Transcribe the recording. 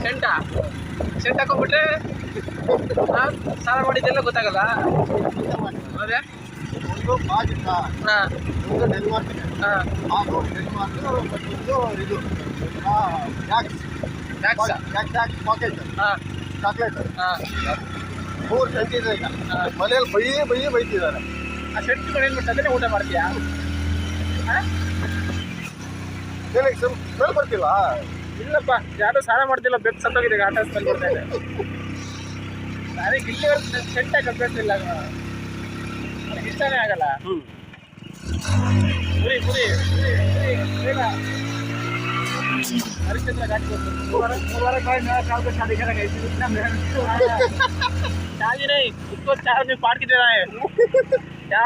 ಸೆಂಟ scent ಹಾಕೊಂಡ್ಬಿಟ್ರೆ ಸಾಲ ಮಾಡಿದ್ದೆಲ್ಲ ಗೊತ್ತಾಗಲ್ಲ. ಅದೇ ಒಂದು ಪಾಕಿಸ್ತಾನ, ಹಾಂ ಒಂದು ಡೆನ್ಮಾರ್ಕ್ ಇದೆ. ಹಾಂ ಅದು ಡೆನ್ಮಾರ್ಕ್ ಮತ್ತೊಂದು ಇದು ಪಾಕೆಟ್ ಹಾಂ ಚಾಕ್ಲೇಟ್. ಹಾಂ 3 ಸೆಂಟ್ ಇದೆ ಈಗ. ಮನೆಯಲ್ಲಿ ಬೈತಿದ್ದಾರೆ. ಆ ಸೆಂಟ್ಗಳು ಏನು ಮಾಡ್ತಾ ಅದನ್ನೇ ಊಟ ಮಾಡ್ತೀಯಾ? ಹಾಂ ನಿನಗೆ ಸ್ಮೆಲ್ ಬರ್ತಿಲ್ಲ? ಇಲ್ಲಪ್ಪ, ಯಾರು ಸಾಲ ಮಾಡ್ತಿಲ್ಲ, ಬೆಕ್ಕು ಸತ್ತೋಗಿದೆ, ಆಟ ಸ್ಮೆಲ್ ಬರ್ತಾ ಇದೆ. ನನಗೆ ಇಲ್ಲಿ ಸೆಂಟ್ ಅಭ್ಯಾಸ ಇಲ್ಲ, ನನಗೆ ಇಷ್ಟನೇ ಆಗಲ್ಲ. ಪುರಿ ಪುರಿ ಬೇಗ ಹರಿಶ್ಚಂದ್ರ ಘಾಟ್ ಮೂರು ವಾರ शादी करेंगे शादी नहीं, उसको 4 दिन पार की दे रहा है क्या।